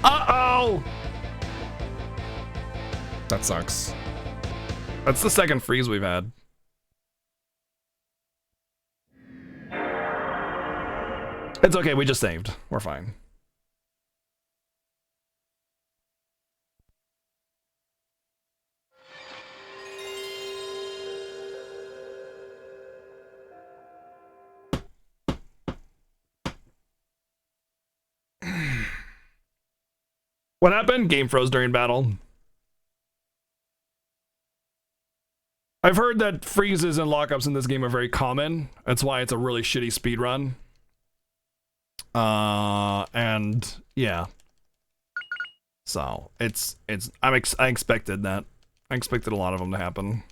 Uh-oh! That sucks. That's the second freeze we've had. It's okay, we just saved. We're fine. What happened? Game froze during battle. I've heard that freezes and lockups in this game are very common. That's why it's a really shitty speedrun. And yeah. So I expected that. I expected a lot of them to happen.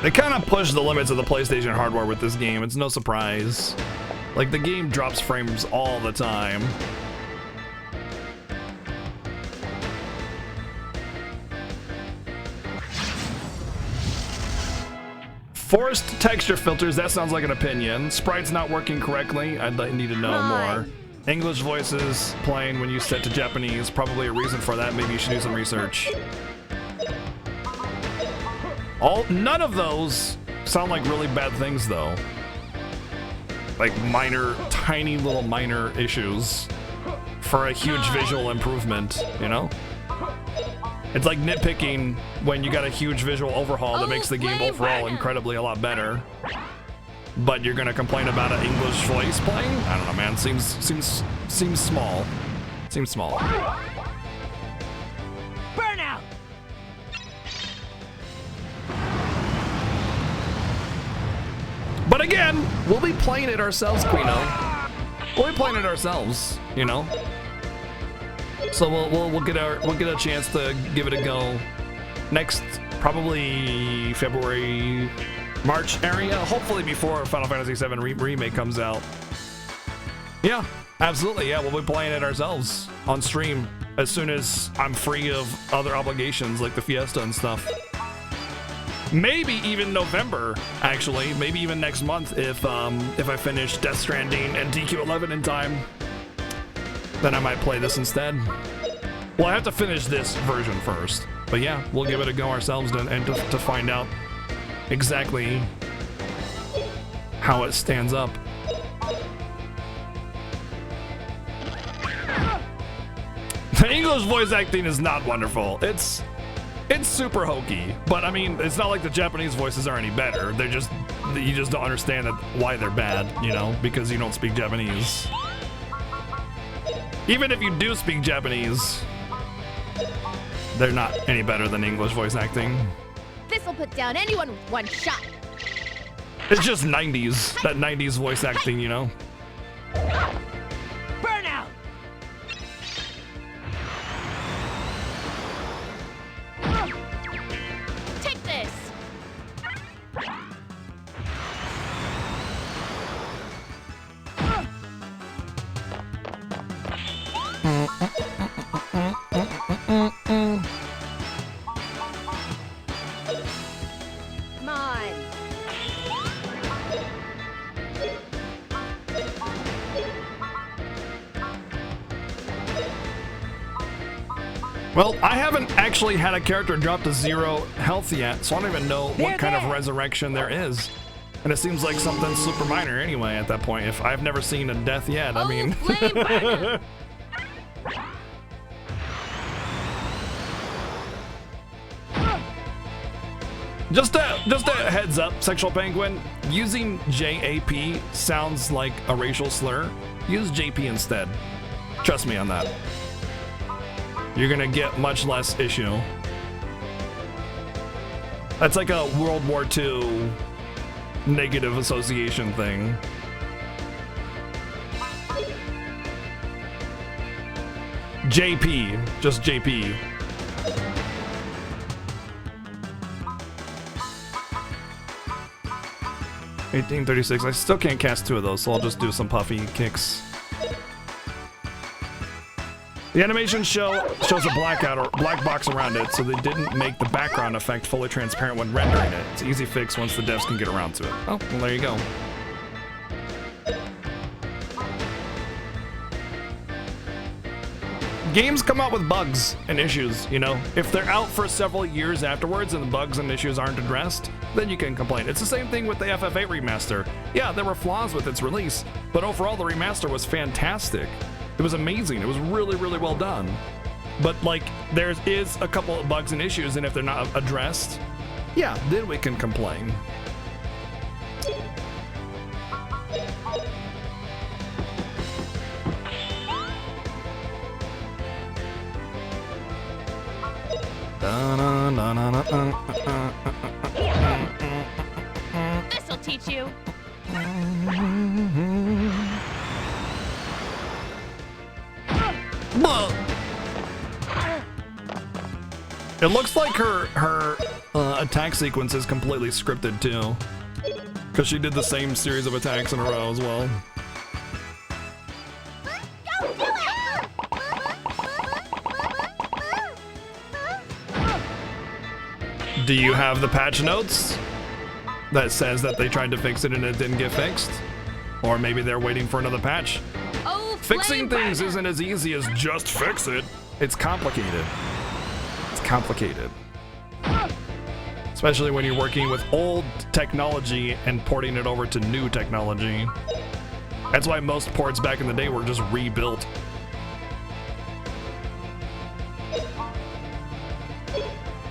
They kind of push the limits of the PlayStation hardware with this game. It's no surprise. Like, the game drops frames all the time. Forced texture filters, that sounds like an opinion. Sprites not working correctly, I'd need to know more. English voices playing when you set to Japanese, probably a reason for that. Maybe you should do some research. None of those sound like really bad things, though. Like minor, tiny little minor issues for a huge visual improvement, you know? It's like nitpicking when you got a huge visual overhaul that makes the game overall incredibly a lot better. But you're gonna complain about an English voice playing? I don't know, man. Seems small. Seems small. Burnout. But again, we'll be playing it ourselves, Quino. We'll be playing it ourselves, you know. So we'll get a chance to give it a go next, probably February, March area. Hopefully before Final Fantasy VII Remake comes out. Yeah, absolutely. Yeah, we'll be playing it ourselves on stream as soon as I'm free of other obligations like the Fiesta and stuff. Maybe even November, actually. Maybe even next month if I finish Death Stranding and DQ11 in time. Then I might play this instead. Well, I have to finish this version first. But yeah, we'll give it a go ourselves to find out exactly how it stands up. The English voice acting is not wonderful. It's super hokey, but I mean, it's not like the Japanese voices are any better. They're just, you just don't understand why they're bad, you know, because you don't speak Japanese. Even if you do speak Japanese, they're not any better than English voice acting. This'll put down anyone with one shot. It's just 90s, that 90s voice acting, you know? Burnout! Take this! Come on. Well, I haven't actually had a character drop to 0 health yet, so I don't even know what kind of resurrection there is. And it seems like something super minor anyway at that point. If I've never seen a death yet, I mean... Just a heads up, Sexual Penguin, using JAP sounds like a racial slur. Use JP instead. Trust me on that. You're gonna get much less issue. That's like a World War II negative association thing. JP, just JP. $1836. I still can't cast 2 of those, so I'll just do some puffy kicks. The animation shows a blackout or black box around it, so they didn't make the background effect fully transparent when rendering it. It's an easy fix once the devs can get around to it. Oh, well, there you go. Games come out with bugs and issues, you know? If they're out for several years afterwards and the bugs and issues aren't addressed, then you can complain. It's the same thing with the FF8 remaster. Yeah, there were flaws with its release, but overall the remaster was fantastic. It was amazing. It was really, really well done. But like, there is a couple of bugs and issues, and if they're not addressed, yeah, then we can complain. This'll teach you. It looks like her attack sequence is completely scripted too, because she did the same series of attacks in a row as well. Do you have the patch notes that says that they tried to fix it and it didn't get fixed? Or maybe they're waiting for another patch. Oh, Fixing things isn't as easy as just fix it. It's complicated. It's complicated. Especially when you're working with old technology and porting it over to new technology. That's why most ports back in the day were just rebuilt.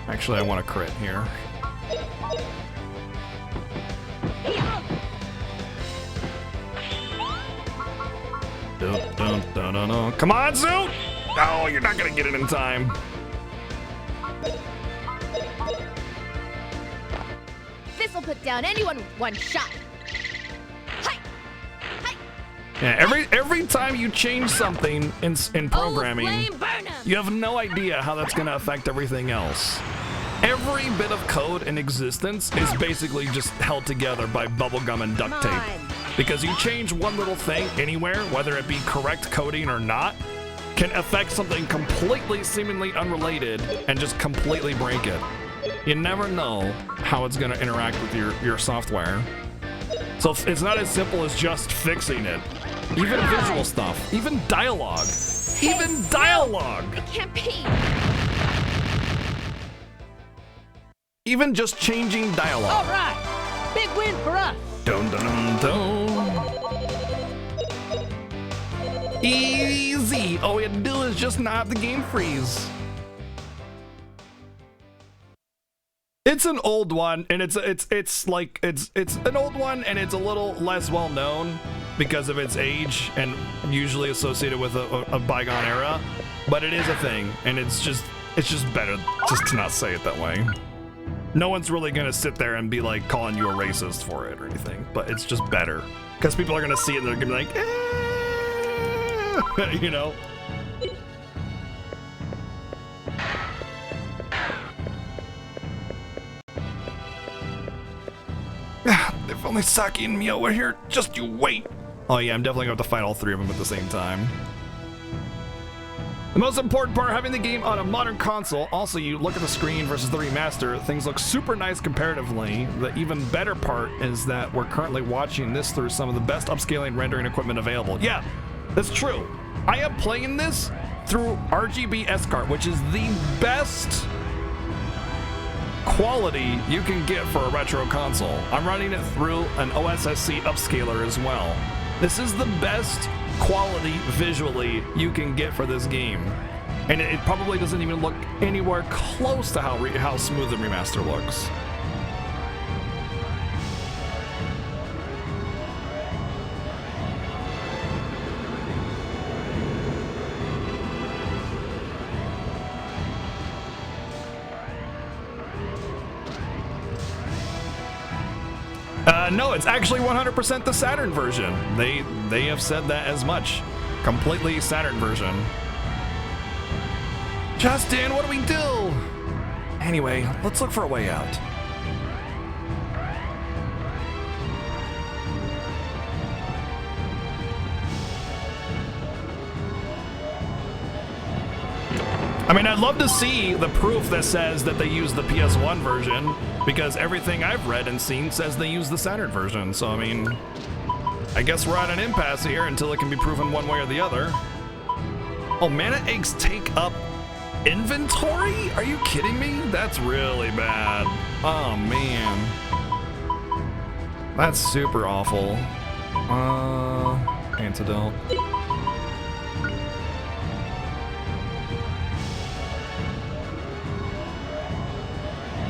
Actually, I want to crit here. Dun, dun, dun, dun, dun. Come on, Zoot! Oh, you're not gonna get it in time. This'll put down anyone with one shot. Hi! Hi! Yeah, every time you change something in programming, Flame burn 'em. you have no idea how that's gonna affect everything else. Every bit of code in existence is basically just held together by bubblegum and duct Come tape. on. Because you change one little thing anywhere, whether it be correct coding or not, can affect something completely seemingly unrelated and just completely break it. You never know how it's gonna interact with your software. So it's not as simple as just fixing it. Even visual stuff, even dialogue, even dialogue. I can't pee. Even just changing dialogue. All right. Big win for us. Dun dun dun dun. Easy. All we had to do is just not have the game freeze. It's an old one, and it's an old one, and it's a little less well known because of its age and usually associated with a bygone era. But it is a thing, and it's just better just to not say it that way. No one's really gonna sit there and be like calling you a racist for it or anything, but it's just better because people are gonna see it and they're gonna be like, you know. If only Saki and Mio were here, just you wait. Oh yeah, I'm definitely going to have to fight all three of them at the same time. The most important part, having the game on a modern console. Also, you look at the screen versus the remaster, things look super nice comparatively. The even better part is that we're currently watching this through some of the best upscaling rendering equipment available. Yeah, that's true. I am playing this through RGB S-Cart, which is the best quality you can get for a retro console. I'm running it through an OSSC upscaler as well. This is the best quality visually you can get for this game, and it probably doesn't even look anywhere close to how smooth the remaster looks. No, it's actually 100% the Saturn version. They have said that as much. Completely Saturn version. Justin, what do we do? Anyway, let's look for a way out. I mean, I'd love to see the proof that says that they use the PS1 version, because everything I've read and seen says they use the Saturn version. So, I mean, I guess we're at an impasse here until it can be proven one way or the other. Oh, mana eggs take up inventory? Are you kidding me? That's really bad. Oh, man. That's super awful. Antidote.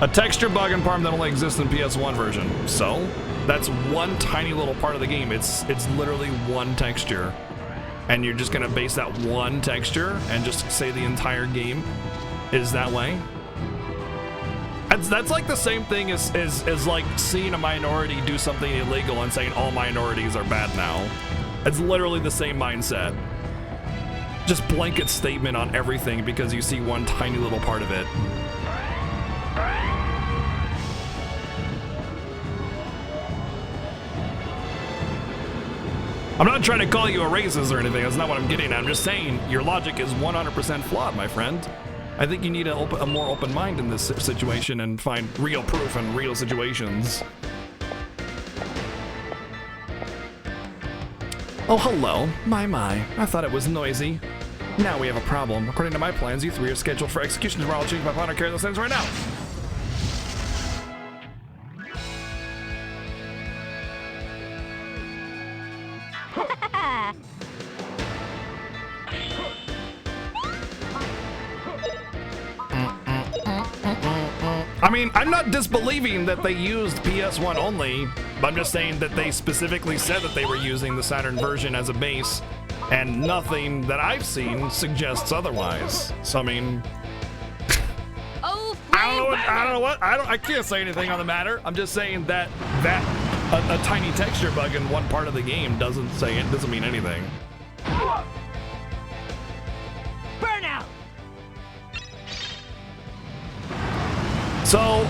A texture bug in Parm that only exists in PS1 version. So, that's one tiny little part of the game. It's literally one texture. And you're just gonna base that one texture and just say the entire game is that way? That's like the same thing as like seeing a minority do something illegal and saying all minorities are bad now. It's literally the same mindset. Just blanket statement on everything because you see one tiny little part of it. I'm not trying to call you a racist or anything. That's not what I'm getting at. I'm just saying your logic is 100% flawed, my friend. I think you need a more open mind in this situation and find real proof in real situations. Oh, hello. My. I thought it was noisy. Now we have a problem. According to my plans, you three are scheduled for execution tomorrow. I'll change my plan and carry those things right now. I mean, I'm not disbelieving that they used PS1 only, but I'm just saying that they specifically said that they were using the Saturn version as a base, and nothing that I've seen suggests otherwise. So I mean, I can't say anything on the matter. I'm just saying that a tiny texture bug in one part of the game doesn't mean anything. Burnout. So,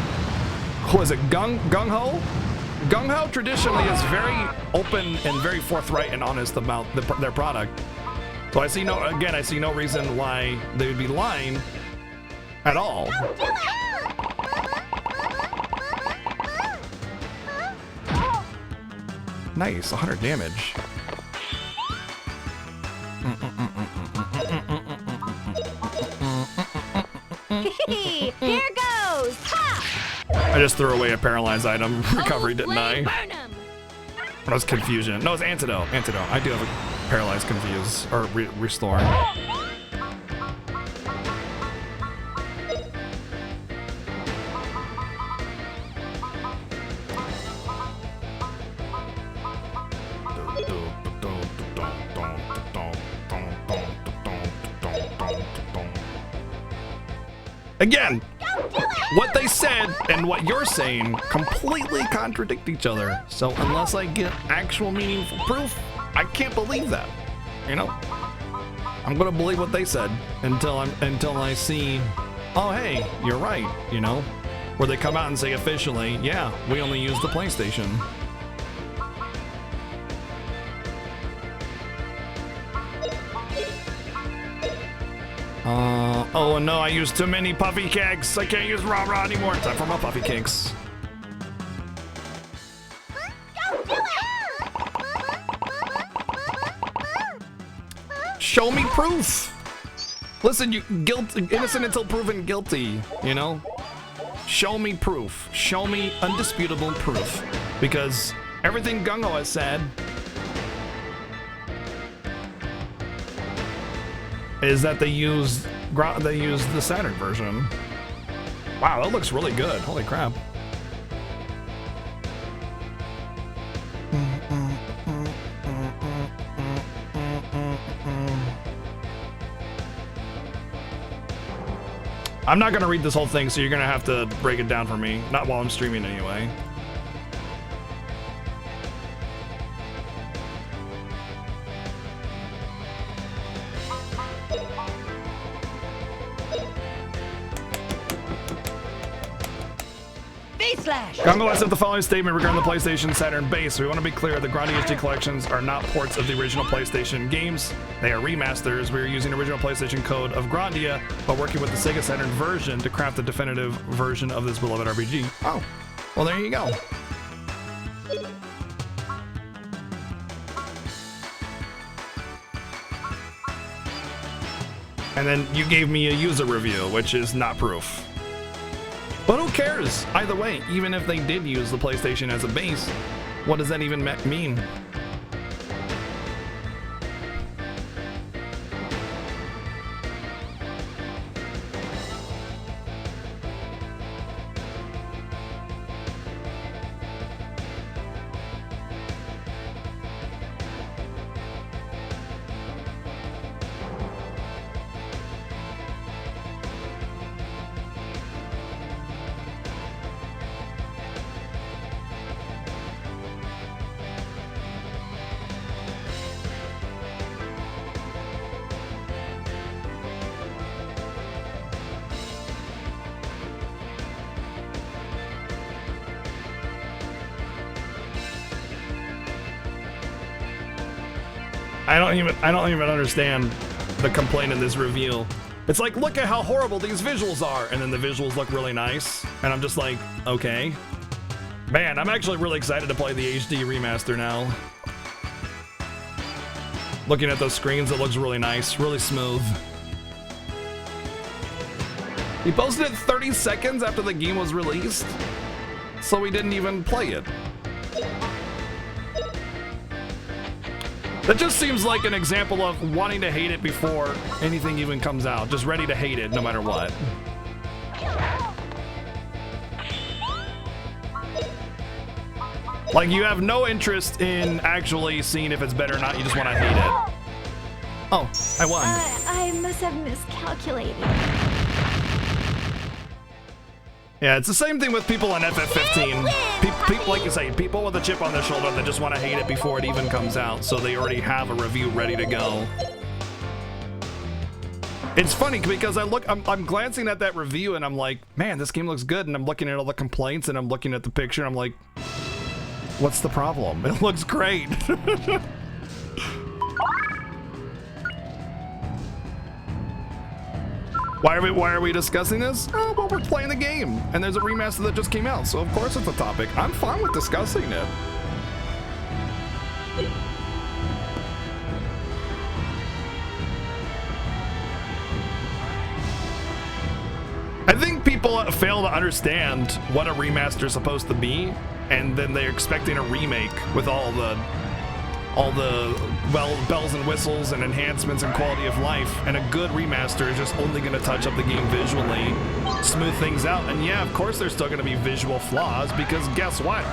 who is it? Gung Ho? Gung Ho traditionally is very open and very forthright and honest about their product. So I see no reason why they would be lying at all. Nice, 100 damage. Here goes! Ha! I just threw away a paralyzed item recovery, didn't I? That was confusion. No, it's antidote. Antidote. I do have a paralyzed confuse or restore. Again, what they said and what you're saying completely contradict each other. So unless I get actual meaningful proof, I can't believe that. You know, I'm gonna believe what they said until I see, oh hey, you're right. You know, where they come out and say officially, yeah, we only use the PlayStation. Oh no, I used too many puffy cakes. I can't use rah-rah anymore. Time for my puffy cakes. Show me proof. Listen, you innocent until proven guilty, you know? Show me proof. Show me undisputable proof. Because everything Gung-Ho has said is that they used the Saturn version. Wow, that looks really good. Holy crap. I'm not gonna read this whole thing, so you're gonna have to break it down for me. Not while I'm streaming anyway. Slash. Nonetheless, if the following statement regarding the PlayStation Saturn base, we want to be clear, the Grandia HD collections are not ports of the original PlayStation games. They are remasters. We are using original PlayStation code of Grandia, but working with the Sega Saturn version to craft the definitive version of this beloved RPG. Oh, well, there you go. And then you gave me a user review, which is not proof. But who cares? Either way, even if they did use the PlayStation as a base, what does that even mean? I don't even understand the complaint in this review. It's like, look at how horrible these visuals are, and then the visuals look really nice, and I'm just like, okay. Man, I'm actually really excited to play the HD remaster now. Looking at those screens, it looks really nice, really smooth. He posted it 30 seconds after the game was released, so we didn't even play it. That just seems like an example of wanting to hate it before anything even comes out. Just ready to hate it no matter what. Like, you have no interest in actually seeing if it's better or not. You just want to hate it. Oh, I won. I must have miscalculated. Yeah, it's the same thing with people on FF15. People, like you say, people with a chip on their shoulder that just want to hate it before it even comes out, so they already have a review ready to go. It's funny because I'm glancing at that review and I'm like, man, this game looks good, and I'm looking at all the complaints and I'm looking at the picture and I'm like, what's the problem? It looks great. Why are we discussing this? Oh, well, we're playing the game, and there's a remaster that just came out, so of course it's a topic. I'm fine with discussing it. I think people fail to understand what a remaster is supposed to be, and then they're expecting a remake with all the bells and whistles and enhancements and quality of life, and a good remaster is just only going to touch up the game visually, smooth things out, and yeah, of course there's still going to be visual flaws, because guess what?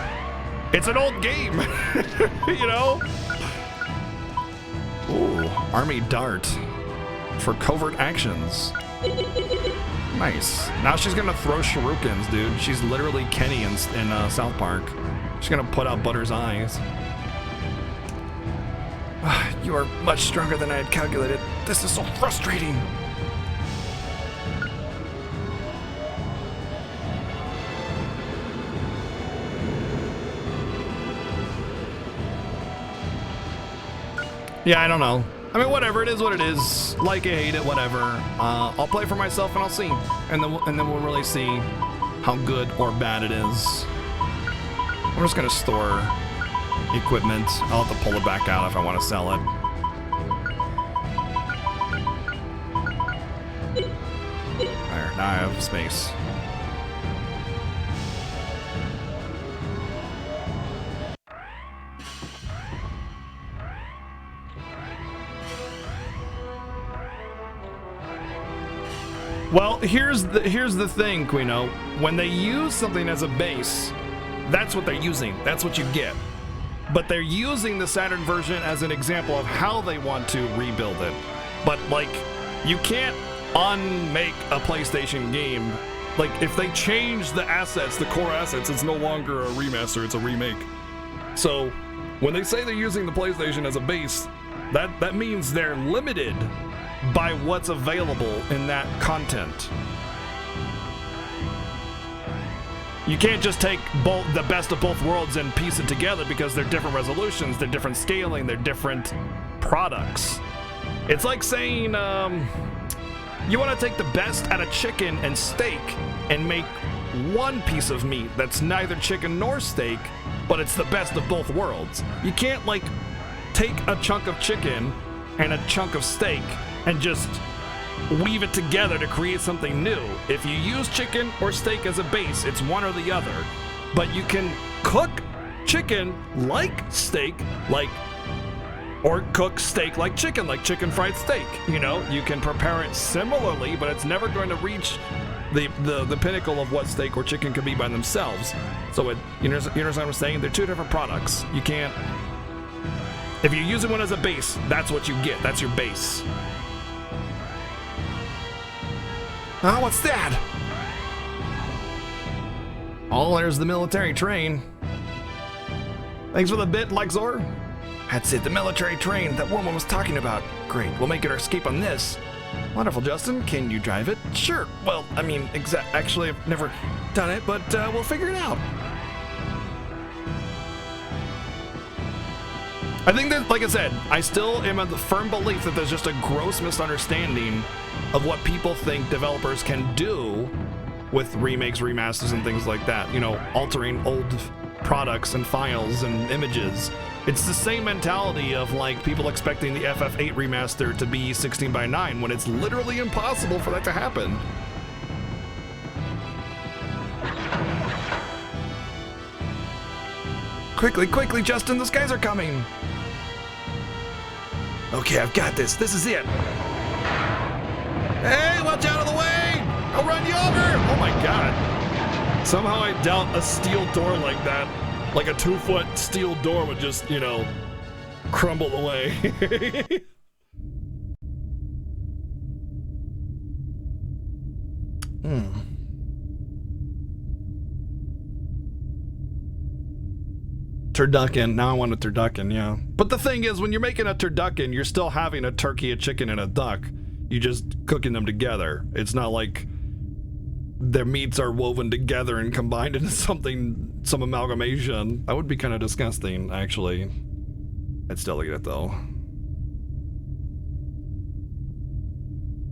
It's an old game, you know? Ooh, Army Dart for covert actions. Nice. Now she's going to throw shurikens, dude. She's literally Kenny in South Park. She's going to put out Butter's eyes. You are much stronger than I had calculated. This is so frustrating. Yeah, I don't know. I mean, whatever, it is what it is. Like it, hate it, whatever. I'll play for myself and I'll see. And then we'll really see how good or bad it is. I'm just gonna store equipment. I'll have to pull it back out if I want to sell it. There, now I have space. Well, here's the thing, Quino. When they use something as a base, that's what they're using. That's what you get. But they're using the Saturn version as an example of how they want to rebuild it. But, like, you can't unmake a PlayStation game. Like, if they change the assets, the core assets, it's no longer a remaster, it's a remake. So, when they say they're using the PlayStation as a base, that means they're limited by what's available in that content. You can't just take the best of both worlds and piece it together because they're different resolutions, they're different scaling, they're different products. It's like saying you want to take the best out of chicken and steak and make one piece of meat that's neither chicken nor steak, but it's the best of both worlds. You can't like take a chunk of chicken and a chunk of steak and just weave it together to create something new. If you use chicken or steak as a base, it's one or the other. But you can cook chicken like steak, or cook steak like chicken fried steak. You know, you can prepare it similarly, but it's never going to reach the pinnacle of what steak or chicken can be by themselves. So you understand what I'm saying? They're two different products. You can't. If you're using one as a base, that's what you get. That's your base. Oh, what's that? Oh, there's the military train. Thanks for the bit, Lexor. That's it, the military train that woman was talking about. Great, we'll make it our escape on this. Wonderful, Justin. Can you drive it? Sure. Well, I mean, actually, I've never done it, but we'll figure it out. I think that, like I said, I still am of the firm belief that there's just a gross misunderstanding of what people think developers can do with remakes, remasters, and things like that. You know, altering old products and files and images. It's the same mentality of like people expecting the FF8 remaster to be 16:9 when it's literally impossible for that to happen. Quickly, quickly, Justin, those guys are coming. Okay, I've got this. This is it. Hey, watch out of the way! I'll run you over! Oh my god. Somehow I doubt a steel door like that, like a 2-foot steel door would just, you know, crumble away. Turducken. Now I want a turducken, yeah. But the thing is, when you're making a turducken, you're still having a turkey, a chicken, and a duck. You just cooking them together. It's not like their meats are woven together and combined into something, some amalgamation. That would be kind of disgusting, actually. I'd still eat it, though.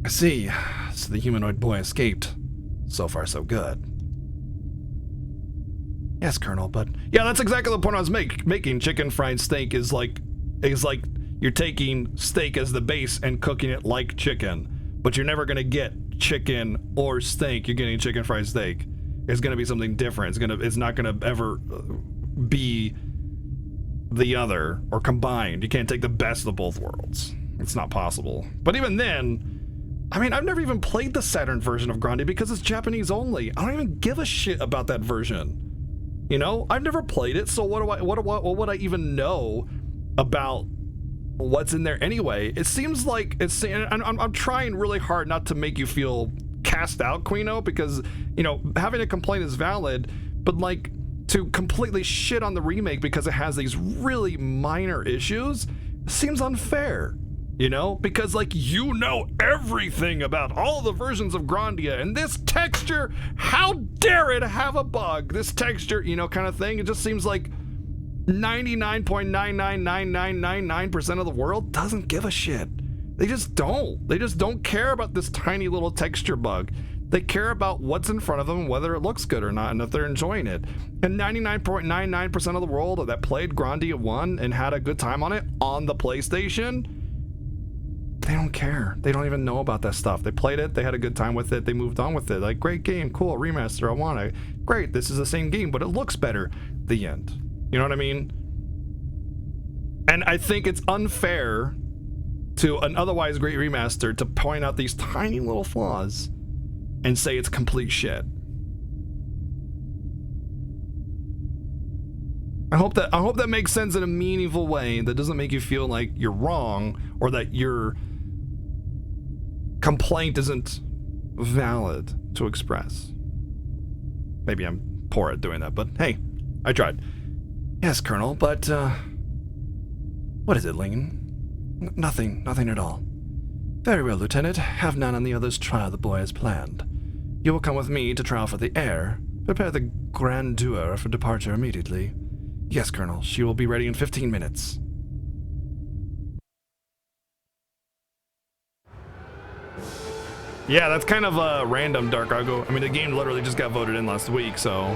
I see. So the humanoid boy escaped. So far, so good. Yes, Colonel, but yeah, that's exactly the point I was making. Chicken fried steak is like you're taking steak as the base and cooking it like chicken, but you're never gonna get chicken or steak. You're getting chicken fried steak. It's gonna be something different. It's not gonna ever be the other or combined. You can't take the best of both worlds. It's not possible. But even then, I mean, I've never even played the Saturn version of Grandia because it's Japanese only. I don't even give a shit about that version. You know, I've never played it, so what would I even know about what's in there anyway? It seems like I'm trying really hard not to make you feel cast out, Quino, because, you know, having a complaint is valid, but like to completely shit on the remake because it has these really minor issues seems unfair. You know, because like, you know everything about all the versions of Grandia, and this texture, how dare it have a bug? This texture, you know, kind of thing. It just seems like 99.99999% of the world doesn't give a shit. They just don't. They just don't care about this tiny little texture bug. They care about what's in front of them, whether it looks good or not, and if they're enjoying it. And 99.99% of the world that played Grandia 1 and had a good time on it on the PlayStation, they don't care. They don't even know about that stuff. They played it, they had a good time with it, they moved on with it. Like, great game, cool, remaster, I want it. Great, this is the same game, but it looks better. The end. You know what I mean? And I think it's unfair to an otherwise great remaster to point out these tiny little flaws and say it's complete shit. I hope that makes sense in a meaningful way that doesn't make you feel like you're wrong or that your complaint isn't valid to express. Maybe I'm poor at doing that, but hey, I tried. Yes, Colonel, but what is it, Ling? Nothing at all. Very well, Lieutenant. Have none on the others trial the boy as planned. You will come with me to trial for the heir, Prepare the Grandia for departure immediately. Yes, Colonel. She will be ready in 15 minutes. Yeah, that's kind of a random, Dark Argo. I mean, the game literally just got voted in last week, so...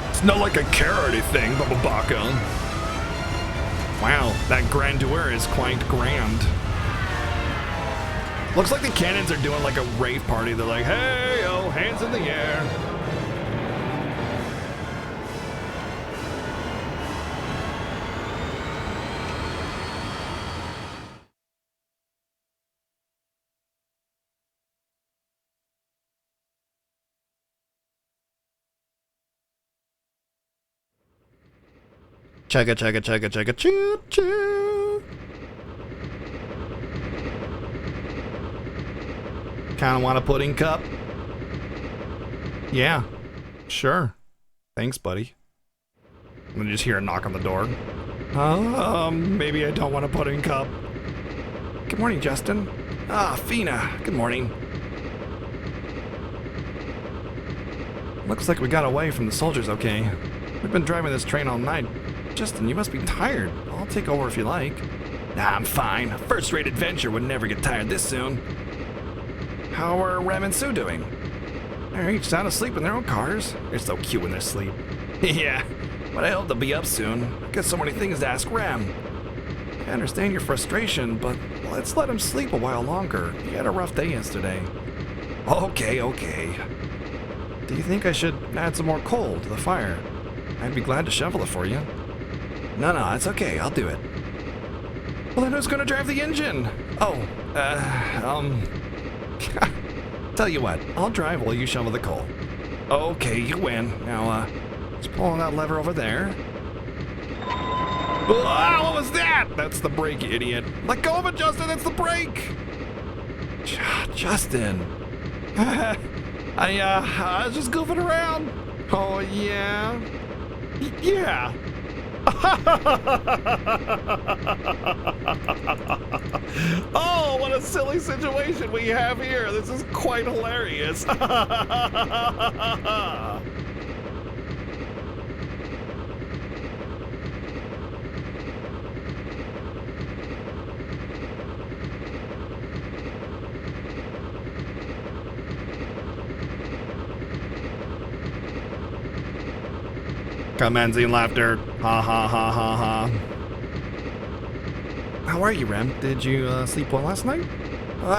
It's not like a carroty thing, Bababaka. Wow, that grandeur is quite grand. Looks like the cannons are doing like a rave party. They're like, hey, oh, hands in the air. Chugga, chugga, chugga, chugga, choo, choo. Kinda want a pudding cup? Yeah, sure. Thanks, buddy. I'm gonna just hear a knock on the door. Maybe I don't want a pudding cup. Good morning, Justin. Ah, Fina. Good morning. Looks like we got away from the soldiers okay. We've been driving this train all night. Justin, you must be tired. I'll take over if you like. Nah, I'm fine. A first-rate adventure would never get tired this soon. How are Rem and Sue doing? They're each sound asleep in their own cars. They're so cute when they sleep. Yeah, but I hope they'll be up soon. I've got so many things to ask Rem. I understand your frustration, but let's let him sleep a while longer. He had a rough day yesterday. Okay. Do you think I should add some more coal to the fire? I'd be glad to shovel it for you. No, it's okay. I'll do it. Well, then who's gonna drive the engine? Oh, tell you what, I'll drive while you shovel the coal. Okay, you win. Now, just pull on that lever over there. Ah, what was that? That's the brake, you idiot. Let go of it, Justin, that's the brake! Justin. I was just goofing around. Oh, yeah? Yeah. Oh, what a silly situation we have here. This is quite hilarious. Commencing laughter. Ha ha ha ha ha. How are you, Rem? Did you sleep well last night?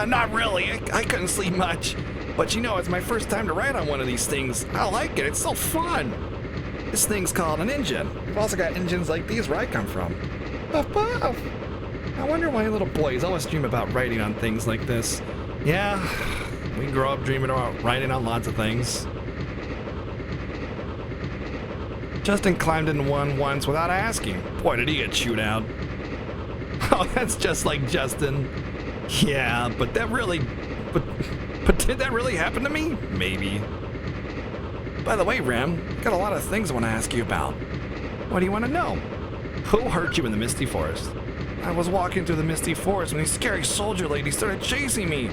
Not really. I couldn't sleep much. But you know, it's my first time to ride on one of these things. I like it. It's so fun. This thing's called an engine. We've also got engines like these where I come from. Puff, puff. I wonder why little boys always dream about riding on things like this. Yeah, we grow up dreaming about riding on lots of things. Justin climbed into one once without asking. Boy, did he get chewed out. Oh, that's just like Justin. Yeah, but did that really happen to me? Maybe. By the way, Rem, got a lot of things I want to ask you about. What do you want to know? Who hurt you in the Misty Forest? I was walking through the Misty Forest when these scary soldier ladies started chasing me.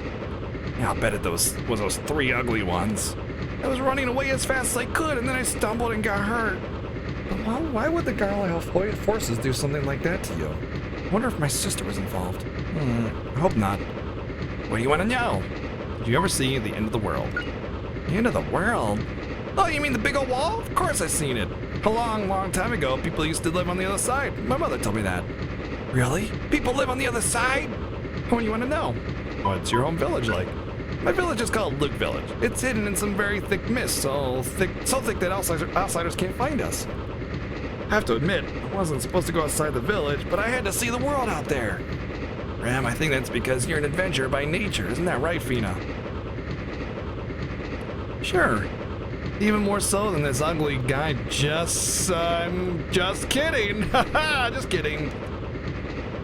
Yeah, I'll bet it was those three ugly ones. I was running away as fast as I could, and then I stumbled and got hurt. But why would the Garlic forces do something like that to you? I wonder if my sister was involved. I hope not. What do you want to know? Did you ever see the end of the world? The end of the world? Oh, you mean the big old wall? Of course I've seen it. A long time ago, people used to live on the other side. My mother told me that. Really? People live on the other side? What do you want to know? What's your home village like? My village is called Luke Village. It's hidden in some very thick mist, so thick that outsiders can't find us. I have to admit, I wasn't supposed to go outside the village, but I had to see the world out there. Ram, I think that's because you're an adventurer by nature. Isn't that right, Fina? Sure. Even more so than this ugly guy. I'm just kidding. Haha, just kidding.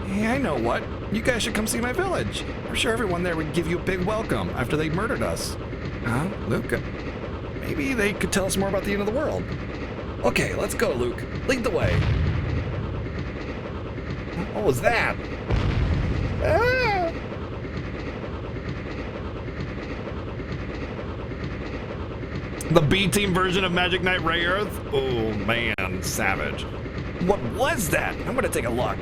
Hey, I know what. You guys should come see my village. I'm sure everyone there would give you a big welcome after they murdered us. Huh, Luke? Maybe they could tell us more about the end of the world. Okay, let's go, Luke. Lead the way. What was that? Ah. The B-team version of Magic Knight Ray Earth? Oh man, savage. What was that? I'm gonna take a look.